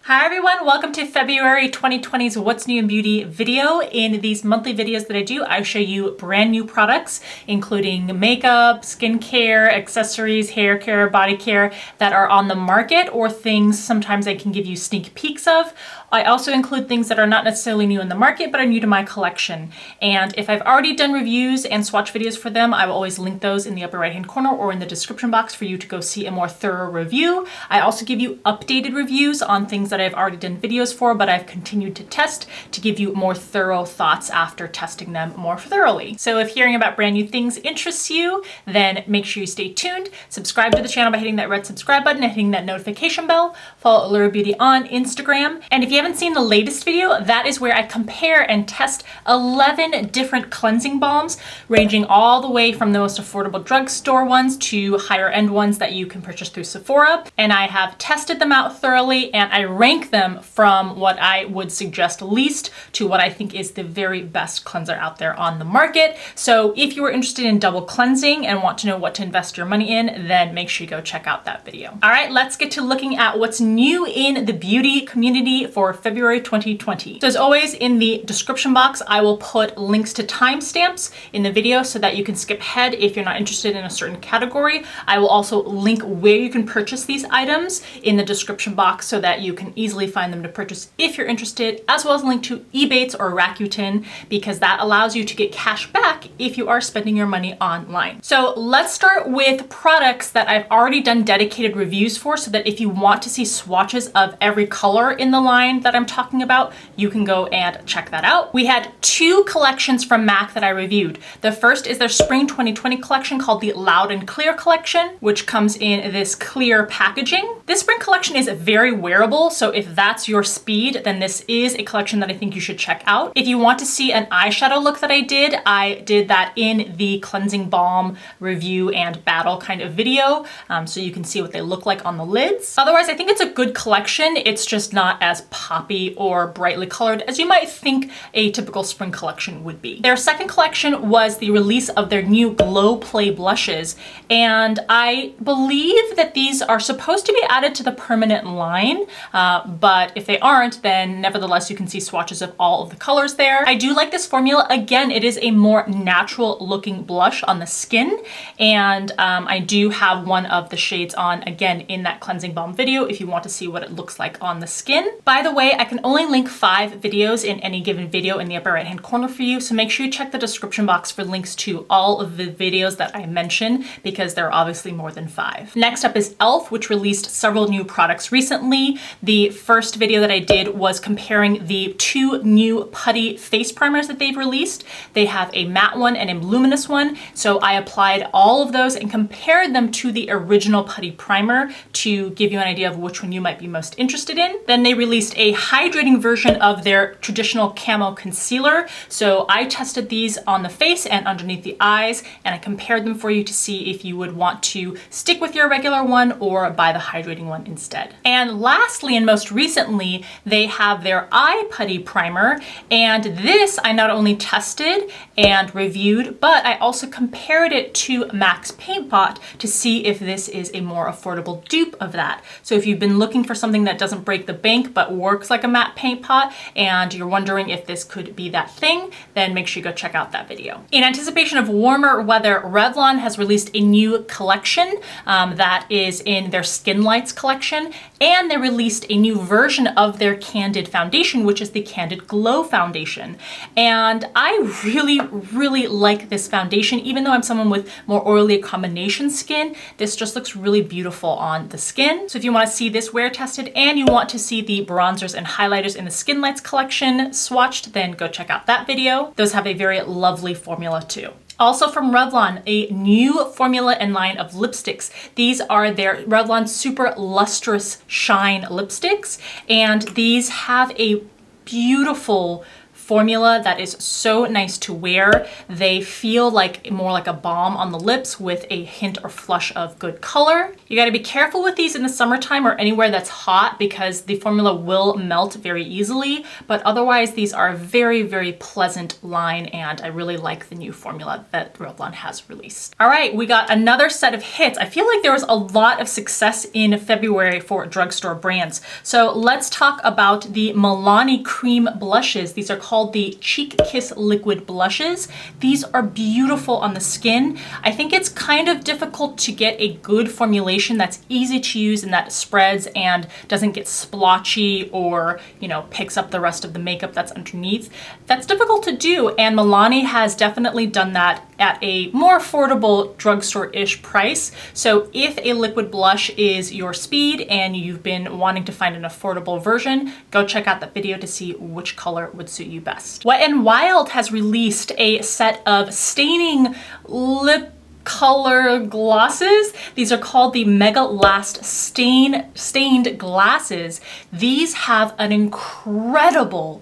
Hi everyone, welcome to February 2020's What's New in Beauty video. In these monthly videos that I do, I show you brand new products, including makeup, skincare, accessories, hair care, body care that are on the market, or things sometimes I can give you sneak peeks of. I also include things that are not necessarily new in the market, but are new to my collection. And if I've already done reviews and swatch videos for them, I will always link those in the upper right-hand corner or in the description box for you to go see a more thorough review. I also give you updated reviews on things that I've already done videos for, but I've continued to test to give you more thorough thoughts after testing them more thoroughly. So if hearing about brand new things interests you, then make sure you stay tuned. Subscribe to the channel by hitting that red subscribe button and hitting that notification bell. Follow Allure Beauty on Instagram. And if you haven't seen the latest video, that is where I compare and test 11 different cleansing balms, ranging all the way from the most affordable drugstore ones to higher end ones that you can purchase through Sephora. And I have tested them out thoroughly and I rank them from what I would suggest least to what I think is the very best cleanser out there on the market. So if you are interested in double cleansing and want to know what to invest your money in, then make sure you go check out that video. All right, let's get to looking at what's new in the beauty community for February 2020. So as always, in the description box, I will put links to timestamps in the video so that you can skip ahead if you're not interested in a certain category. I will also link where you can purchase these items in the description box so that you can easily find them to purchase if you're interested, as well as a link to Ebates or Rakuten, because that allows you to get cash back if you are spending your money online. So let's start with products that I've already done dedicated reviews for, so that if you want to see swatches of every color in the line that I'm talking about, you can go and check that out. We had two collections from MAC that I reviewed. The first is their Spring 2020 collection called the Loud and Clear collection, which comes in this clear packaging. This spring collection is very wearable, so if that's your speed, then this is a collection that I think you should check out. If you want to see an eyeshadow look that I did that in the cleansing balm review and battle kind of video, so you can see what they look like on the lids. Otherwise, I think it's a good collection. It's just not as poppy or brightly colored as you might think a typical spring collection would be. Their second collection was the release of their new Glow Play blushes, and I believe that these are supposed to be added to the permanent line, but if they aren't, then nevertheless you can see swatches of all of the colors there. I do like this formula. Again, it is a more natural looking blush on the skin, and I do have one of the shades on again in that cleansing balm video if you want to see what it looks like on the skin. By the way, I can only link 5 videos in any given video in the upper right hand corner for you, so make sure you check the description box for links to all of the videos that I mention, because there are obviously more than 5. Next up is e.l.f., which released several new products recently. The first video that I did was comparing the 2 new putty face primers that they've released. They have a matte one and a luminous one, so I applied all of those and compared them to the original putty primer to give you an idea of which one you might be most interested in. Then they released a hydrating version of their traditional Camo concealer. So I tested these on the face and underneath the eyes, and I compared them for you to see if you would want to stick with your regular one or buy the hydrating one instead. And lastly, and most recently, they have their Eye Putty Primer, and this I not only tested and reviewed, but I also compared it to MAC's Paint Pot to see if this is a more affordable dupe of that. So if you've been looking for something that doesn't break the bank but works like a matte paint pot, and you're wondering if this could be that thing, then make sure you go check out that video. In anticipation of warmer weather, Revlon has released a new collection that is in their SkinLights collection, and they released a new version of their Candid foundation, which is the Candid Glow Foundation. And I really like this foundation. Even though I'm someone with more oily combination skin, this just looks really beautiful on the skin. So if you want to see this wear tested and you want to see the bronzers and highlighters in the SkinLights collection swatched, then go check out that video. Those have a very lovely formula too. Also from Revlon, a new formula and line of lipsticks. These are their Revlon Super Lustrous Shine lipsticks, and these have a beautiful formula that is so nice to wear. They feel like more like a balm on the lips with a hint or flush of good color. You got to be careful with these in the summertime or anywhere that's hot because the formula will melt very easily, but otherwise these are a very, very pleasant line, and I really like the new formula that Revlon has released. All right, we got another set of hits. I feel like there was a lot of success in February for drugstore brands. So let's talk about the Milani cream blushes. These are called the Cheek Kiss Liquid Blushes. These are beautiful on the skin. I think it's kind of difficult to get a good formulation that's easy to use and that spreads and doesn't get splotchy or, you know, picks up the rest of the makeup that's underneath. That's difficult to do, and Milani has definitely done that at a more affordable drugstore-ish price. So if a liquid blush is your speed and you've been wanting to find an affordable version, go check out that video to see which color would suit you best. Wet n Wild has released a set of staining lip color glosses. These are called the Mega Last Stained Glasses. These have an incredible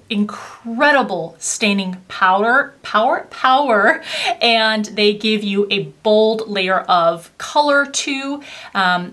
staining power, and they give you a bold layer of color too.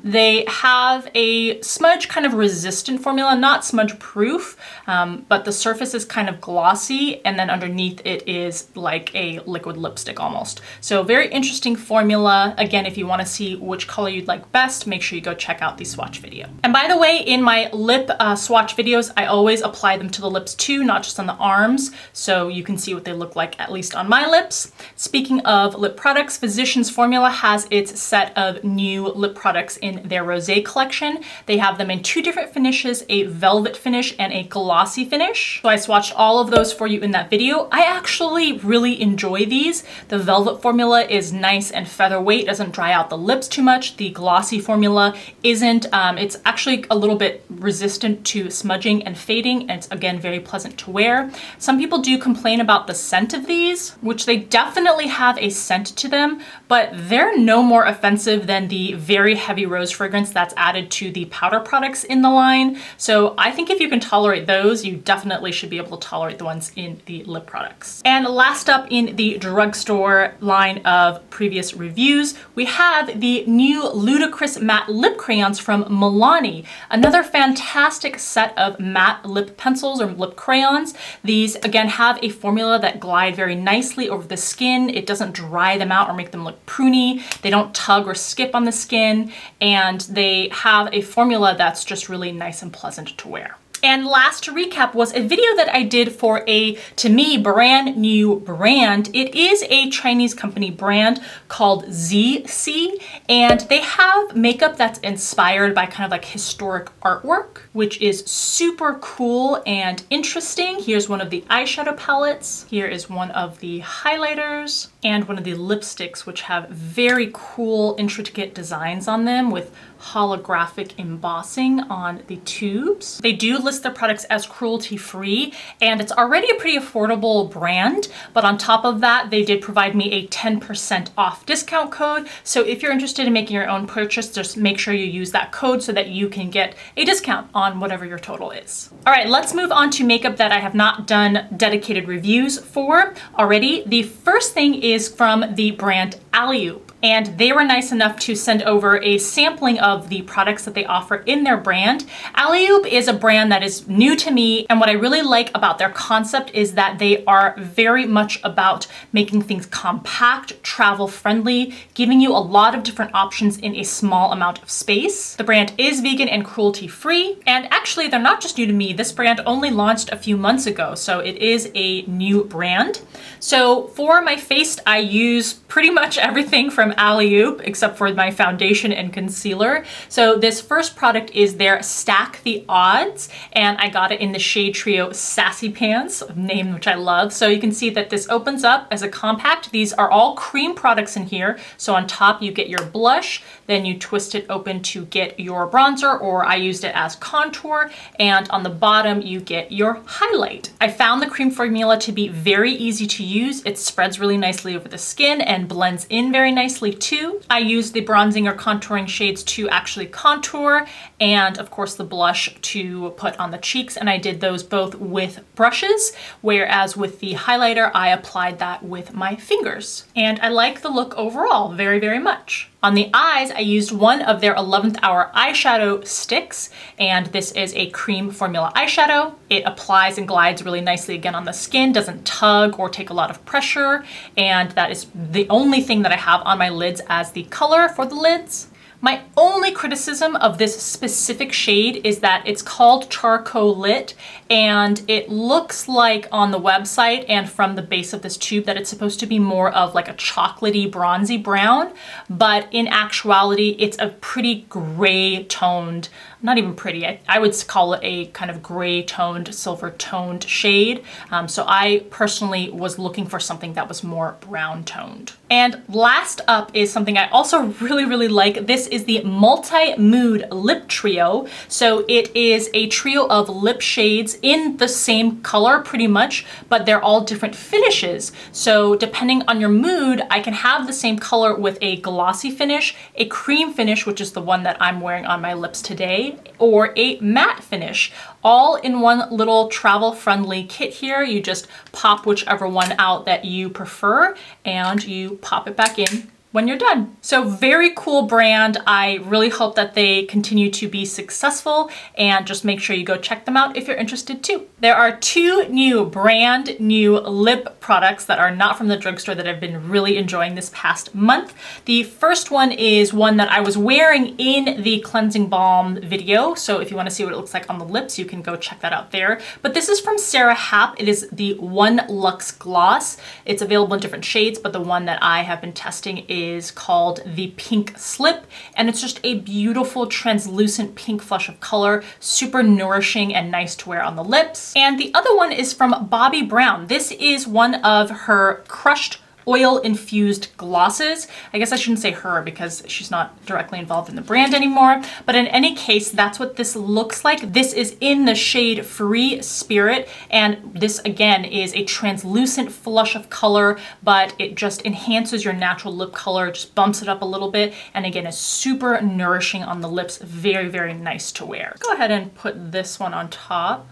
They have a smudge kind of resistant formula, not smudge proof, but the surface is kind of glossy, and then underneath it is like a liquid lipstick almost. So very interesting formula. Again, if you want to see which color you'd like best, make sure you go check out the swatch video. And by the way, in my lip swatch videos, I always apply them to the lips too, not just on the arms, so you can see what they look like, at least on my lips. Speaking of lip products, Physicians Formula has its set of new lip products in their Rosé collection. They have them in two different finishes, a velvet finish and a glossy finish. So I swatched all of those for you in that video. I actually really enjoy these. The velvet formula is nice and featherweight, doesn't dry out the lips too much. The glossy formula isn't. It's actually a little bit resistant to smudging and fading, and it's again very pleasant to wear. Some people do complain about the scent of these, which they definitely have a scent to them, but they're no more offensive than the very heavy rose fragrance that's added to the powder products in the line. So I think if you can tolerate those, you definitely should be able to tolerate the ones in the lip products. And last up in the drugstore line of previous reviews, we have the new Ludicrous matte lip crayons from Milani. Another fantastic set of matte lip pencils or lip crayons. These again have a formula that glide very nicely over the skin. It doesn't dry them out or make them look pruny. They don't tug or skip on the skin, and they have a formula that's just really nice and pleasant to wear. And last to recap was a video that I did for a, to me, brand new brand. It is a Chinese company brand called Zeesea, and they have makeup that's inspired by kind of like historic artwork, which is super cool and interesting. Here's one of the eyeshadow palettes. Here is one of the highlighters and one of the lipsticks, which have very cool, intricate designs on them with holographic embossing on the tubes. They do list their products as cruelty-free, and it's already a pretty affordable brand, but on top of that, they did provide me a 10% off discount code. So if you're interested in making your own purchase, just make sure you use that code so that you can get a discount on whatever your total is. All right, let's move on to makeup that I have not done dedicated reviews for already. The first thing is from the brand Alleyoop, and they were nice enough to send over a sampling of the products that they offer in their brand. Alleyoop is a brand that is new to me, and what I really like about their concept is that they are very much about making things compact, travel friendly, giving you a lot of different options in a small amount of space. The brand is vegan and cruelty free, and actually they're not just new to me. This brand only launched a few months ago, so it is a new brand. So for my face, I use pretty much everything from Alleyoop except for my foundation and concealer. So this first product is their Stack the Odds, and I got it in the shade trio Sassy Pants, a name which I love. So you can see that this opens up as a compact. These are all cream products in here. So on top you get your blush, then you twist it open to get your bronzer, or I used it as contour, and on the bottom you get your highlight. I found the cream formula to be very easy to use. It spreads really nicely over the skin and blends in very nicely too. I used the bronzing or contouring shades to actually contour, and of course the blush to put on the cheeks, and I did those both with brushes, whereas with the highlighter I applied that with my fingers. And I like the look overall very, very much. On the eyes, I used one of their 11th Hour eyeshadow sticks, and this is a cream formula eyeshadow. It applies and glides really nicely again on the skin, doesn't tug or take a lot of pressure, and that is the only thing that I have on my lids as the color for the lids. My only criticism of this specific shade is that it's called Charcoal Lit, and it looks like on the website and from the base of this tube that it's supposed to be more of like a chocolatey bronzy brown, but in actuality it's a pretty gray toned, not even pretty, I would call it a kind of gray toned, silver toned shade. So I personally was looking for something that was more brown toned. And last up is something I also really, really like. This is the Multi-Mood Lip Trio. So it is a trio of lip shades in the same color pretty much, but they're all different finishes. So depending on your mood, I can have the same color with a glossy finish, a cream finish, which is the one that I'm wearing on my lips today, or a matte finish, all in one little travel-friendly kit here. You just pop whichever one out that you prefer and you pop it back in when you're done. So very cool brand. I really hope that they continue to be successful, and just make sure you go check them out if you're interested too. There are two brand new lip products that are not from the drugstore that I've been really enjoying this past month. The first one is one that I was wearing in the cleansing balm video. So if you want to see what it looks like on the lips, you can go check that out there. But this is from Sara Happ. It is the One Luxe Gloss. It's available in different shades, but the one that I have been testing is called the Pink Slip, and it's just a beautiful translucent pink flush of color, super nourishing and nice to wear on the lips. And the other one is from Bobbi Brown. This is one of her crushed oil-infused glosses. I guess I shouldn't say her because she's not directly involved in the brand anymore, but in any case, that's what this looks like. This is in the shade Free Spirit, and this again is a translucent flush of color, but it just enhances your natural lip color, just bumps it up a little bit, and again is super nourishing on the lips. Very, very nice to wear. Go ahead and put this one on top.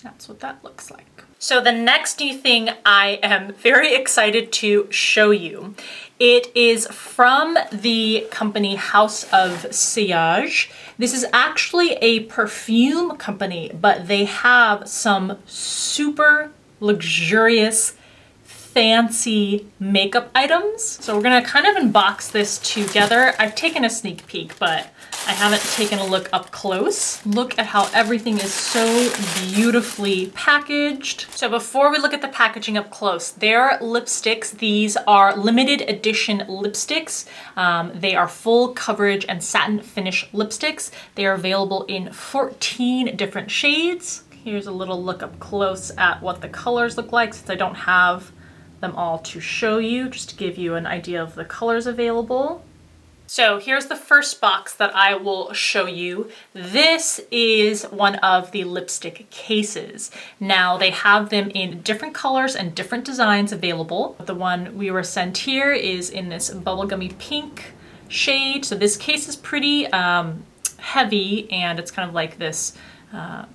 That's what that looks like. So the next new thing I am very excited to show you. It is from the company House of Sillage. This is actually a perfume company, but they have some super luxurious, fancy makeup items. So we're gonna kind of unbox this together. I've taken a sneak peek, but I haven't taken a look up close. Look at how everything is so beautifully packaged. So before we look at the packaging up close, their lipsticks, these are limited edition lipsticks. They are full coverage and satin finish lipsticks. They are available in 14 different shades. Here's a little look up close at what the colors look like, since I don't have them all to show you, just to give you an idea of the colors available. So here's the first box that I will show you. This is one of the lipstick cases. Now they have them in different colors and different designs available. The one we were sent here is in this bubblegummy pink shade. So this case is pretty heavy, and it's kind of like this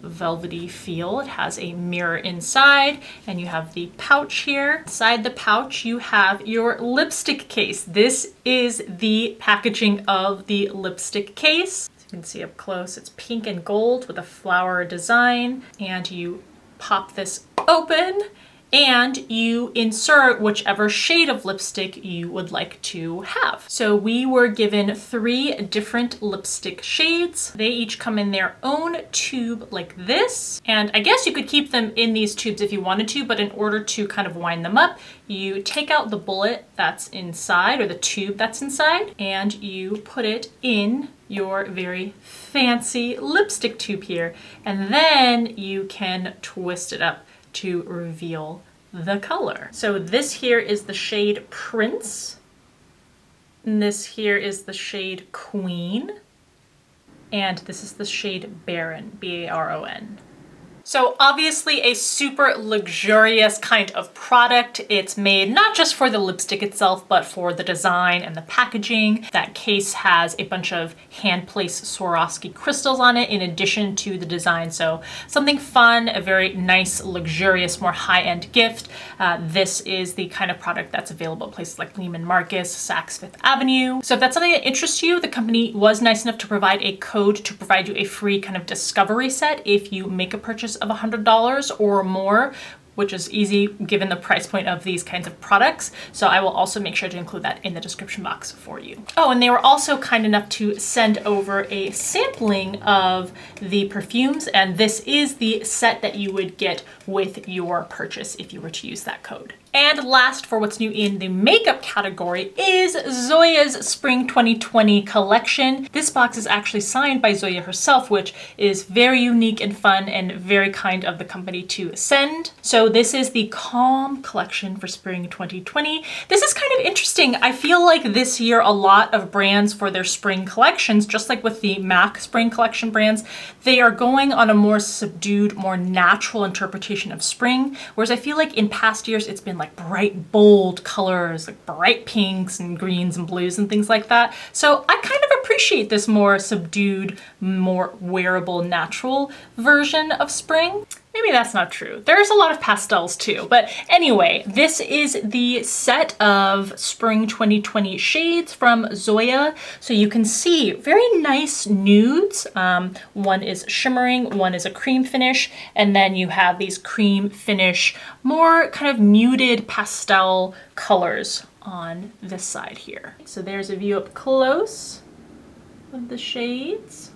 velvety feel. It has a mirror inside, and you have the pouch here. Inside the pouch you have your lipstick case. This is the packaging of the lipstick case. As you can see up close, it's pink and gold with a flower design, and you pop this open and you insert whichever shade of lipstick you would like to have. So we were given 3 different lipstick shades. They each come in their own tube like this. And I guess you could keep them in these tubes if you wanted to, but in order to kind of wind them up, you take out the bullet that's inside, or the tube that's inside, and you put it in your very fancy lipstick tube here. And then you can twist it up to reveal the color. So this here is the shade Prince, and this here is the shade Queen, and this is the shade Baron, B-A-R-O-N. So obviously a super luxurious kind of product. It's made not just for the lipstick itself, but for the design and the packaging. That case has a bunch of hand-placed Swarovski crystals on it in addition to the design. So something fun, a very nice, luxurious, more high-end gift. This is the kind of product that's available at places like Neiman Marcus, Saks Fifth Avenue. So if that's something that interests you, the company was nice enough to provide a code to provide you a free kind of discovery set if you make a purchase of $100 or more, which is easy given the price point of these kinds of products. So I will also make sure to include that in the description box for you. Oh, and they were also kind enough to send over a sampling of the perfumes, and this is the set that you would get with your purchase if you were to use that code. And last, for what's new in the makeup category, is Zoya's Spring 2020 collection. This box is actually signed by Zoya herself, which is very unique and fun and very kind of the company to send. So this is the Calm collection for Spring 2020. This is kind of interesting. I feel like this year a lot of brands for their spring collections, just like with the MAC spring collection brands, they are going on a more subdued, more natural interpretation of spring. Whereas I feel like in past years, it's been like bright, bold colors, like bright pinks and greens and blues and things like that. So I kind of appreciate this more subdued, more wearable, natural version of spring. Maybe that's not true. There's a lot of pastels too. But anyway, this is the set of Spring 2020 shades from Zoya. So you can see very nice nudes. One is shimmering, one is a cream finish, and then you have these cream finish, more kind of muted pastel colors on this side here. So there's a view up close of the shades.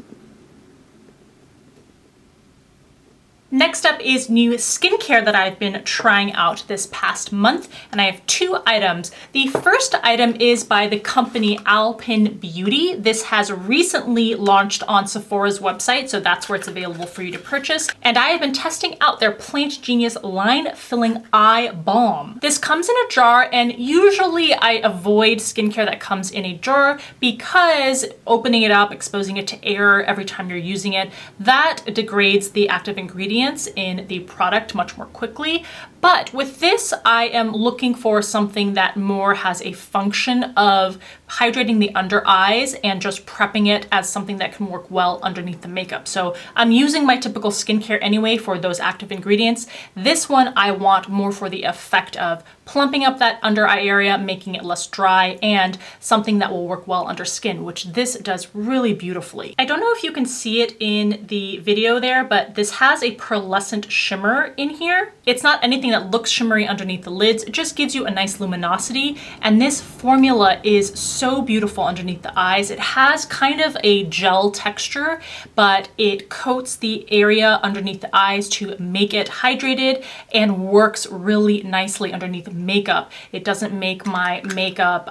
Next up is new skincare that I've been trying out this past month, and I have two items. The first item is by the company Alpyn Beauty. This has recently launched on Sephora's website, so that's where it's available for you to purchase. And I have been testing out their PlantGenius line filling eye balm. This comes in a jar, and usually I avoid skincare that comes in a jar because opening it up, exposing it to air every time you're using it, that degrades the active ingredients in the product much more quickly. But with this, I am looking for something that more has a function of hydrating the under eyes and just prepping it as something that can work well underneath the makeup. So I'm using my typical skincare anyway for those active ingredients. This one I want more for the effect of plumping up that under eye area, making it less dry, and something that will work well under skin, which this does really beautifully. I don't know if you can see it in the video there, but this has a pearlescent shimmer in here. It's not anything that looks shimmery underneath the lids. It just gives you a nice luminosity. And this formula is so beautiful underneath the eyes. It has kind of a gel texture, but it coats the area underneath the eyes to make it hydrated and works really nicely underneath makeup. It doesn't make my makeup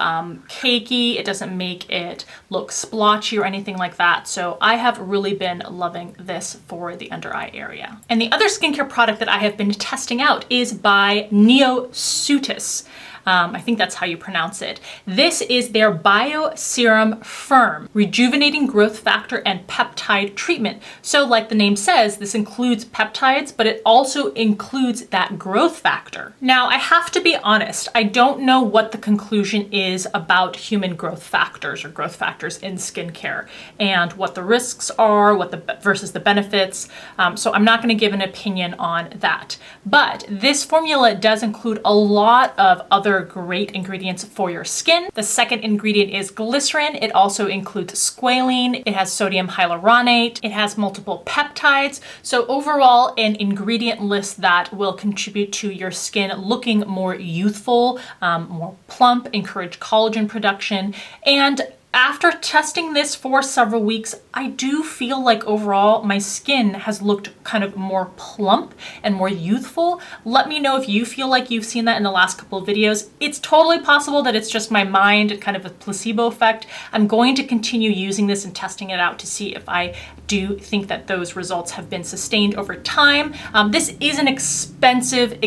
cakey. It doesn't make it look splotchy or anything like that. So I have really been loving this for the under eye area. And the other skincare product that I have been testing out is by Neocutis. I think that's how you pronounce it. This is their Bio Serum Firm Rejuvenating Growth Factor and Peptide Treatment. So like the name says, this includes peptides, but it also includes that growth factor. Now, I have to be honest, I don't know what the conclusion is about human growth factors or growth factors in skincare and what the risks are, what the versus the benefits. So I'm not going to give an opinion on that. But this formula does include a lot of other great ingredients for your skin. The second ingredient is glycerin. It also includes squalene. It has sodium hyaluronate. It has multiple peptides. So overall, an ingredient list that will contribute to your skin looking more youthful, more plump, encourage collagen production. And after testing this for several weeks, I do feel like overall my skin has looked kind of more plump and more youthful. Let me know if you feel like you've seen that in the last couple of videos. It's totally possible that it's just my mind, kind of a placebo effect. I'm going to continue using this and testing it out to see if I do think that those results have been sustained over time. This is an expensive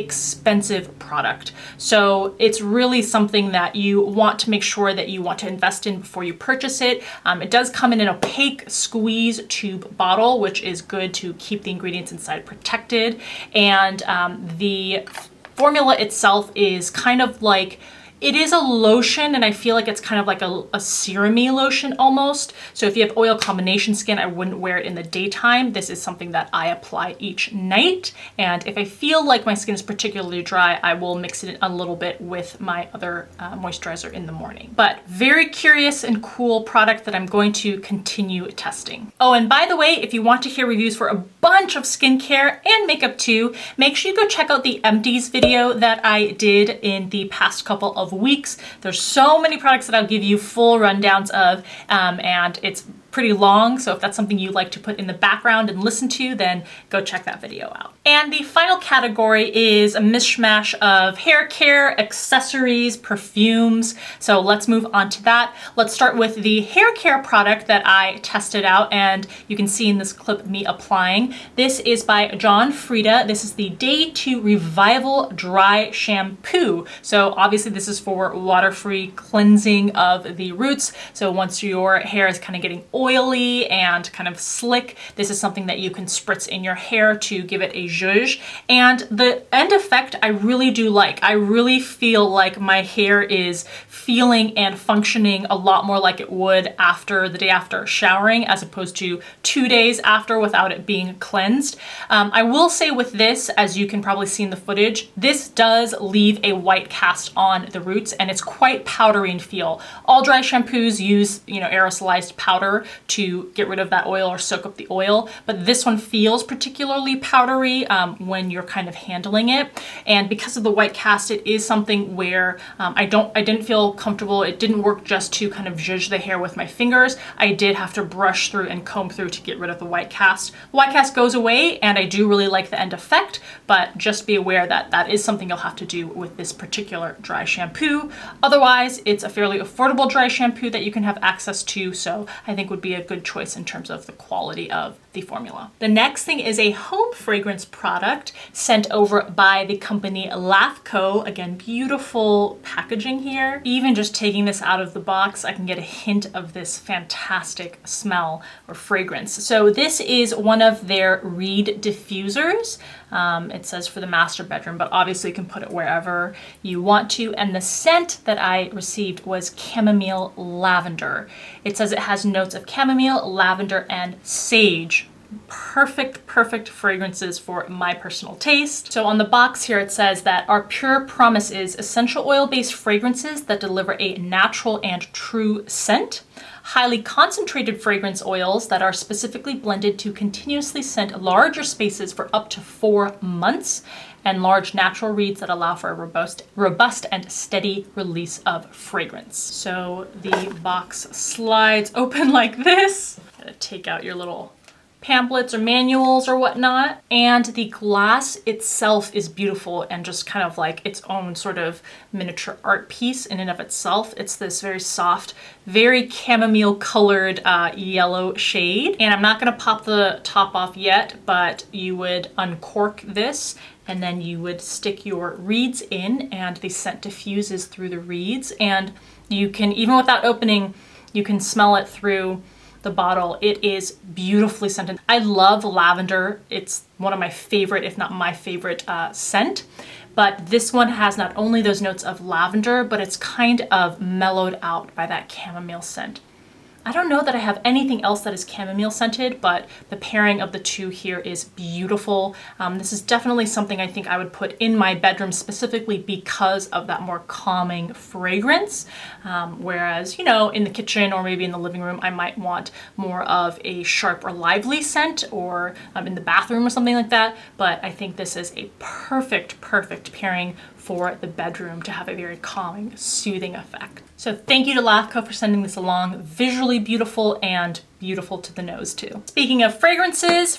product. So it's really something that you want to make sure that you want to invest in before you purchase it. It does come in an opaque squeeze tube bottle, which is good to keep the ingredients inside protected. And the formula itself is kind of like, it is a lotion, and I feel like it's kind of like a serum-y lotion almost. So if you have oil combination skin, I wouldn't wear it in the daytime. This is something that I apply each night. And if I feel like my skin is particularly dry, I will mix it a little bit with my other moisturizer in the morning. But very curious and cool product that I'm going to continue testing. Oh, and by the way, if you want to hear reviews for a bunch of skincare and makeup too, make sure you go check out the empties video that I did in the past couple of weeks. There's so many products that I'll give you full rundowns of, and it's pretty long, so if that's something you like to put in the background and listen to, then go check that video out. And the final category is a mishmash of hair care, accessories, perfumes. So let's move on to that. Let's start with the hair care product that I tested out, and you can see in this clip me applying. This is by John Frieda. This is the Day 2 Revival Dry Shampoo. So obviously this is for water-free cleansing of the roots. So once your hair is kind of getting oily and kind of slick, this is something that you can spritz in your hair to give it a zhuzh. And the end effect I really do like. I really feel like my hair is feeling and functioning a lot more like it would after the day after showering, as opposed to 2 days after without it being cleansed. I will say with this, as you can probably see in the footage, this does leave a white cast on the roots, and it's quite powdery in feel. All dry shampoos use, aerosolized powder to get rid of that oil or soak up the oil, but this one feels particularly powdery when you're kind of handling it. And because of the white cast, it is something where I didn't feel comfortable. It didn't work just to kind of zhuzh the hair with my fingers. I did have to brush through and comb through to get rid of the white cast. The white cast goes away, and I do really like the end effect, but just be aware that that is something you'll have to do with this particular dry shampoo. Otherwise, it's a fairly affordable dry shampoo that you can have access to, so I think would be a good choice in terms of the quality of the formula. The next thing is a home fragrance product sent over by the company LAFCO. Again, beautiful packaging here. Even just taking this out of the box, I can get a hint of this fantastic smell or fragrance. So this is one of their reed diffusers. It says for the master bedroom, but obviously you can put it wherever you want to. And the scent that I received was chamomile lavender. It says it has notes of chamomile, lavender, and sage. Perfect fragrances for my personal taste. So on the box here it says that our pure promise is essential oil-based fragrances that deliver a natural and true scent. Highly concentrated fragrance oils that are specifically blended to continuously scent larger spaces for up to 4 months, and large natural reeds that allow for a robust and steady release of fragrance. So the box slides open like this. Gotta take out your little pamphlets or manuals or whatnot. And the glass itself is beautiful and just kind of like its own sort of miniature art piece in and of itself. It's this very soft, very chamomile colored yellow shade. And I'm not gonna pop the top off yet, but you would uncork this and then you would stick your reeds in, and the scent diffuses through the reeds. And you can, even without opening, you can smell it through the bottle. It is beautifully scented. I love lavender. It's one of my favorite, if not my favorite scent. But this one has not only those notes of lavender, but it's kind of mellowed out by that chamomile scent. I don't know that I have anything else that is chamomile scented, but the pairing of the two here is beautiful. This is definitely something I think I would put in my bedroom specifically because of that more calming fragrance. Whereas, in the kitchen or maybe in the living room, I might want more of a sharp or lively scent, or in the bathroom or something like that. But I think this is a perfect pairing for the bedroom to have a very calming, soothing effect. So thank you to LAFCO for sending this along. Visually beautiful and beautiful to the nose too. Speaking of fragrances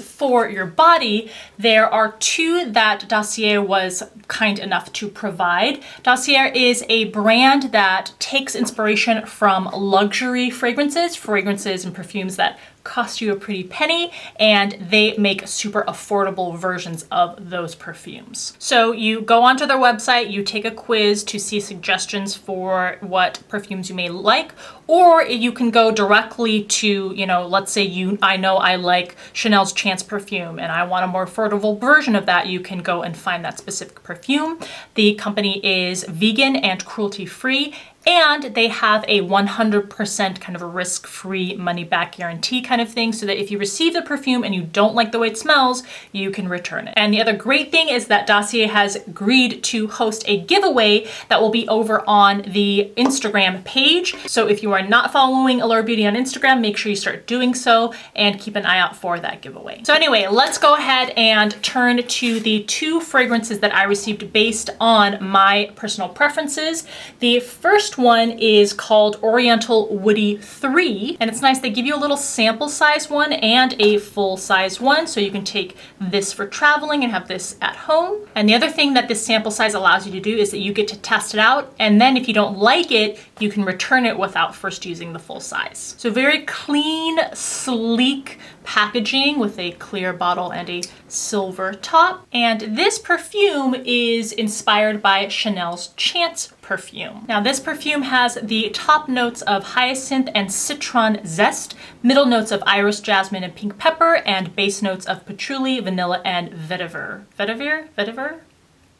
for your body, there are two that Dossier was kind enough to provide. Dossier is a brand that takes inspiration from luxury fragrances and perfumes that cost you a pretty penny, and they make super affordable versions of those perfumes. So you go onto their website, you take a quiz to see suggestions for what perfumes you may like, or you can go directly to, you know, let's say I know I like Chanel's Chance perfume and I want a more affordable version of that. You can go and find that specific perfume. The company is vegan and cruelty-free, and they have a 100% kind of a risk-free money-back guarantee kind of thing, so that if you receive the perfume and you don't like the way it smells, you can return it. And the other great thing is that Dossier has agreed to host a giveaway that will be over on the Instagram page. So if you are not following Allure Beauty on Instagram, make sure you start doing so and keep an eye out for that giveaway. So anyway, let's go ahead and turn to the two fragrances that I received based on my personal preferences. The first one is called Oriental Woody 3, and it's nice. They give you a little sample size one and a full size one, so you can take this for traveling and have this at home. And the other thing that this sample size allows you to do is that you get to test it out, and then if you don't like it, you can return it without first using the full size. So very clean, sleek packaging with a clear bottle and a silver top. And this perfume is inspired by Chanel's Chance perfume. Now this perfume has the top notes of hyacinth and citron zest, middle notes of iris, jasmine, and pink pepper, and base notes of patchouli, vanilla, and vetiver. Vetiver?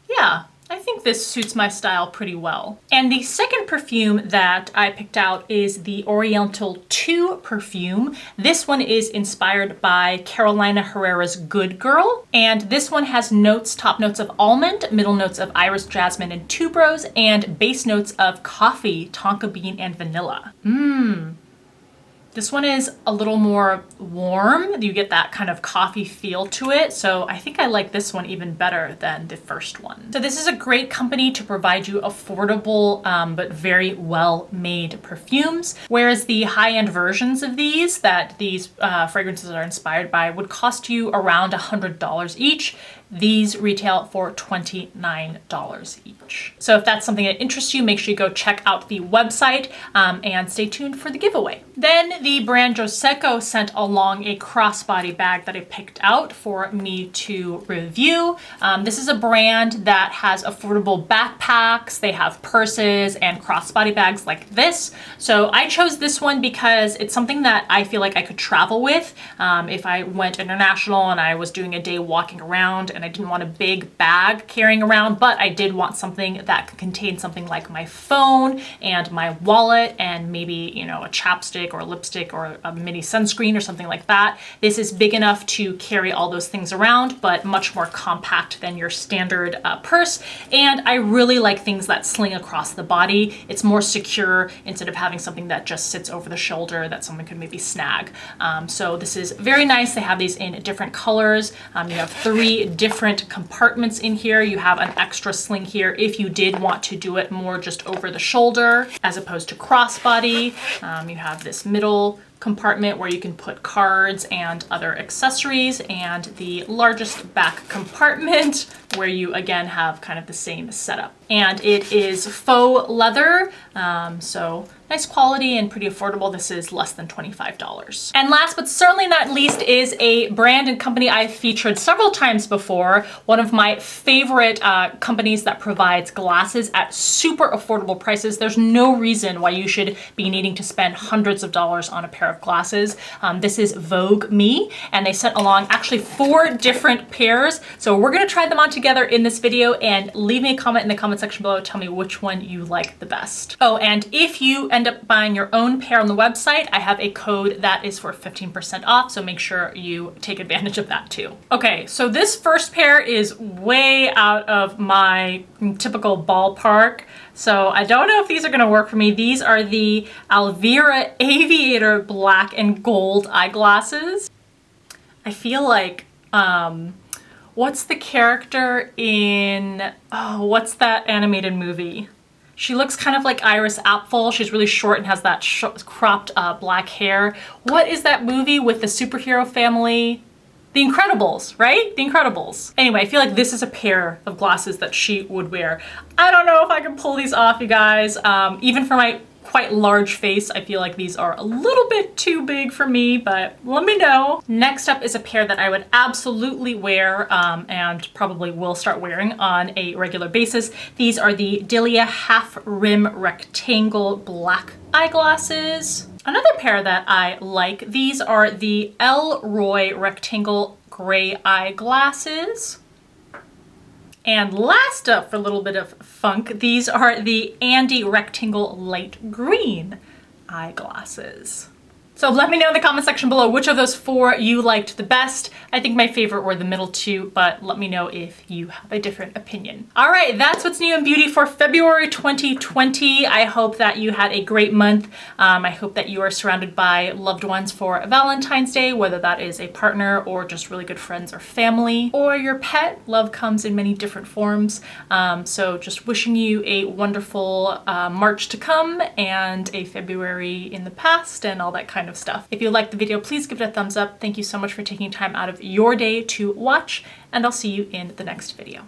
Yeah. I think this suits my style pretty well. And the second perfume that I picked out is the Oriental 2 perfume. This one is inspired by Carolina Herrera's Good Girl. And this one has notes, top notes of almond, middle notes of iris, jasmine, and tuberose, and base notes of coffee, tonka bean, and vanilla. This one is a little more warm. You get that kind of coffee feel to it. So I think I like this one even better than the first one. So this is a great company to provide you affordable, but very well-made perfumes. Whereas the high-end versions of these that these fragrances are inspired by would cost you around $100 each. These retail for $29 each. So if that's something that interests you, make sure you go check out the website and stay tuned for the giveaway. Then the brand Joseco sent along a crossbody bag that I picked out for me to review. This is a brand that has affordable backpacks, they have purses and crossbody bags like this. So I chose this one because it's something that I feel like I could travel with if I went international and I was doing a day walking around, and I didn't want a big bag carrying around, but I did want something that could contain something like my phone and my wallet and maybe, you know, a chapstick or a lipstick or a mini sunscreen or something like that. This is big enough to carry all those things around, but much more compact than your standard purse. And I really like things that sling across the body. It's more secure instead of having something that just sits over the shoulder that someone could maybe snag. So this is very nice. They have these in different colors. You have 3 different compartments in here. You have an extra sling here if you did want to do it more just over the shoulder as opposed to crossbody. You have this middle compartment where you can put cards and other accessories, and the largest back compartment where you again have kind of the same setup. And it is faux leather, so nice quality and pretty affordable. This is less than $25. And last but certainly not least is a brand and company I've featured several times before. One of my favorite companies that provides glasses at super affordable prices. There's no reason why you should be needing to spend hundreds of dollars on a pair of glasses. This is Vogue Me, and they sent along actually 4 different pairs. So we're gonna try them on together in this video, and leave me a comment in the comment section below. Tell me which one you like the best. Oh, and if you end up buying your own pair on the website, I have a code that is for 15% off, so make sure you take advantage of that too. Okay, so this first pair is way out of my typical ballpark, so I don't know if these are gonna work for me. These are the Alvira Aviator black and gold eyeglasses. I feel like, what's the character in, oh, what's that animated movie? She looks kind of like Iris Apfel. She's really short and has that cropped black hair. What is that movie with the superhero family? The Incredibles, right? The Incredibles. Anyway, I feel like this is a pair of glasses that she would wear. I don't know if I can pull these off, you guys. Even for my quite large face, I feel like these are a little bit too big for me, but let me know. Next up is a pair that I would absolutely wear and probably will start wearing on a regular basis. These are the Delia Half Rim Rectangle Black eyeglasses. Another pair that I like, these are the Elroy Rectangle Gray eyeglasses. And last up for a little bit of funk, these are the Andy Rectangle Light Green eyeglasses. So let me know in the comment section below which of those four you liked the best. I think my favorite were the middle two, but let me know if you have a different opinion. All right, that's what's new in beauty for February 2020. I hope that you had a great month. I hope that you are surrounded by loved ones for Valentine's Day, whether that is a partner or just really good friends or family, or your pet. Love comes in many different forms. So just wishing you a wonderful March to come and a February in the past and all that kind of stuff. If you liked the video, please give it a thumbs up. Thank you so much for taking time out of your day to watch, and I'll see you in the next video.